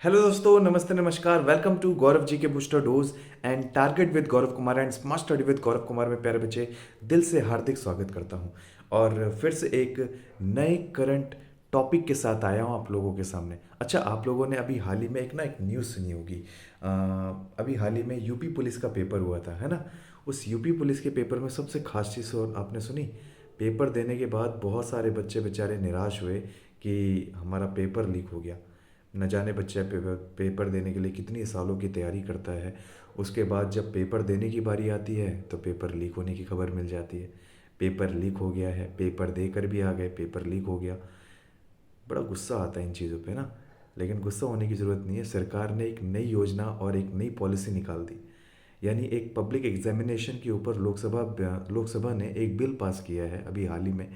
Hello दोस्तों, नमस्ते, नमस्कार। वेलकम टू गौरव जी के booster dose and target with Gaurav Kumar and smart study with Gaurav Kumar में प्यारे बच्चे दिल से हार्दिक स्वागत करता हूं। और फिर से एक नए करंट टॉपिक के साथ आया हूं आप लोगों के सामने। अच्छा, आप लोगों ने अभी हाल ही में एक न्यूज़ सुनी होगी। अभी हाल ही में यूपी पुलिस का पेपर हुआ था, है ना। उस यूपी पुलिस के पेपर में सबसे खास चीज़ और आपने सुनी, पेपर देने के बाद बहुत सारे बच्चे बेचारे निराश हुए कि हमारा पेपर लीक हो गया। न जाने बच्चा पेपर देने के लिए कितनी सालों की तैयारी करता है। उसके बाद जब पेपर देने की बारी आती है तो पेपर लीक होने की खबर मिल जाती है। पेपर लीक हो गया है, पेपर देकर भी आ गए, पेपर लीक हो गया। बड़ा गुस्सा आता है इन चीज़ों पे ना। लेकिन गुस्सा होने की ज़रूरत नहीं है। सरकार ने एक नई योजना और एक नई पॉलिसी निकाल दी। यानी एक पब्लिक एग्जामिनेशन के ऊपर लोकसभा ने एक बिल पास किया है अभी हाल ही में।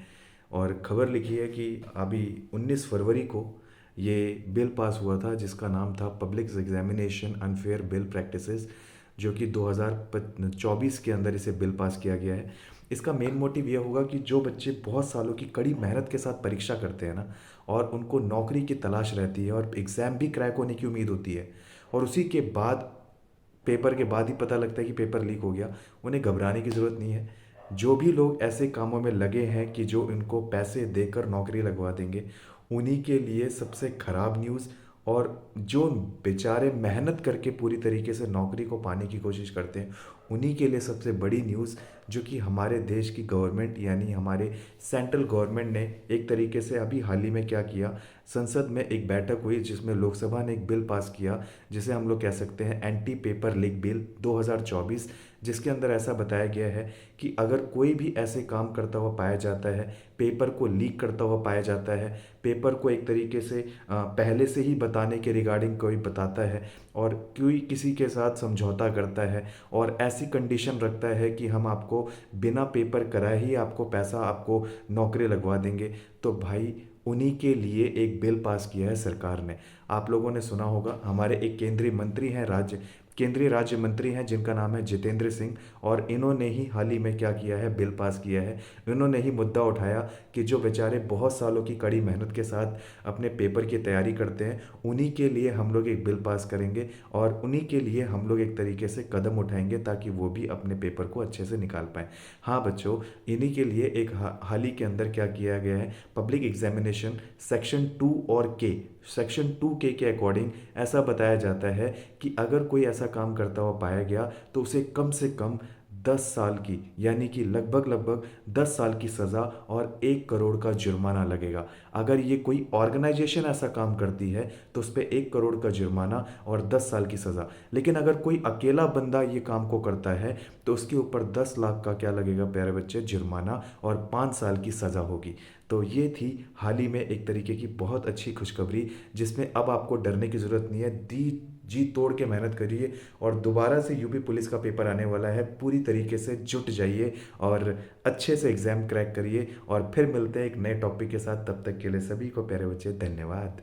और खबर लिखी है कि अभी 19 फरवरी को ये बिल पास हुआ था, जिसका नाम था public examination unfair bill practices, जो कि 2024 के अंदर इसे बिल पास किया गया है। इसका मेन मोटिव यह होगा कि जो बच्चे बहुत सालों की कड़ी मेहनत के साथ परीक्षा करते हैं ना, और उनको नौकरी की तलाश रहती है और एग्ज़ाम भी क्रैक होने की उम्मीद होती है, और उसी के बाद पेपर के बाद ही पता लगता है कि पेपर लीक हो गया, उन्हें घबराने की ज़रूरत नहीं है। जो भी लोग ऐसे कामों में लगे हैं कि जो इनको पैसे देकर नौकरी लगवा देंगे, उन्हीं के लिए सबसे ख़राब न्यूज़। और जो बेचारे मेहनत करके पूरी तरीके से नौकरी को पाने की कोशिश करते हैं, उन्हीं के लिए सबसे बड़ी न्यूज़, जो कि हमारे देश की गवर्नमेंट यानी हमारे सेंट्रल गवर्नमेंट ने एक तरीके से अभी हाल ही में क्या किया, संसद में एक बैठक हुई जिसमें लोकसभा ने एक बिल पास किया, जिसे हम लोग कह सकते हैं एंटी पेपर लीक बिल 2024। जिसके अंदर ऐसा बताया गया है कि अगर कोई भी ऐसे काम करता हुआ पाया जाता है, पेपर को लीक करता हुआ पाया जाता है, पेपर को एक तरीके से पहले से ही बताने के रिगार्डिंग कोई बताता है, और कोई किसी के साथ समझौता करता है और ऐसी कंडीशन रखता है कि हम आपको बिना पेपर कराए ही आपको पैसा, आपको नौकरी लगवा देंगे, तो भाई उन्हीं के लिए एक बिल पास किया है सरकार ने। आप लोगों ने सुना होगा, हमारे एक केंद्रीय राज्य मंत्री हैं जिनका नाम है जितेंद्र सिंह, और इन्होंने ही हाल ही में क्या किया है, बिल पास किया है। इन्होंने ही मुद्दा उठाया कि जो बेचारे बहुत सालों की कड़ी मेहनत के साथ अपने पेपर की तैयारी करते हैं, उन्हीं के लिए हम लोग एक बिल पास करेंगे, और उन्हीं के लिए हम लोग एक तरीके से कदम उठाएंगे ताकि वो भी अपने पेपर को अच्छे से निकाल पाएँ। हाँ बच्चों, इन्हीं के लिए एक हाल ही के अंदर क्या किया गया है, पब्लिक एग्जामिनेशन सेक्शन 2 के अकॉर्डिंग ऐसा बताया जाता है कि अगर कोई ऐसा काम करता हुआ पाया गया तो उसे कम से कम 10 साल की, यानी कि लगभग लगभग 10 साल की सज़ा और 1 करोड़ का जुर्माना लगेगा। अगर ये कोई ऑर्गेनाइजेशन ऐसा काम करती है तो उस पर 1 करोड़ का जुर्माना और 10 साल की सज़ा। लेकिन अगर कोई अकेला बंदा ये काम को करता है तो उसके ऊपर 10 लाख का क्या लगेगा प्यारे बच्चे, जुर्माना, और 5 साल की सज़ा होगी। तो ये थी हाल ही में एक तरीके की बहुत अच्छी खुशखबरी, जिसमें अब आपको डरने की ज़रूरत नहीं है। दी जी तोड़ के मेहनत करिए, और दोबारा से यूपी पुलिस का पेपर आने वाला है, पूरी तरीके से जुट जाइए और अच्छे से एग्ज़ाम क्रैक करिए। और फिर मिलते हैं एक नए टॉपिक के साथ, तब तक के लिए सभी को प्यारे बच्चे धन्यवाद।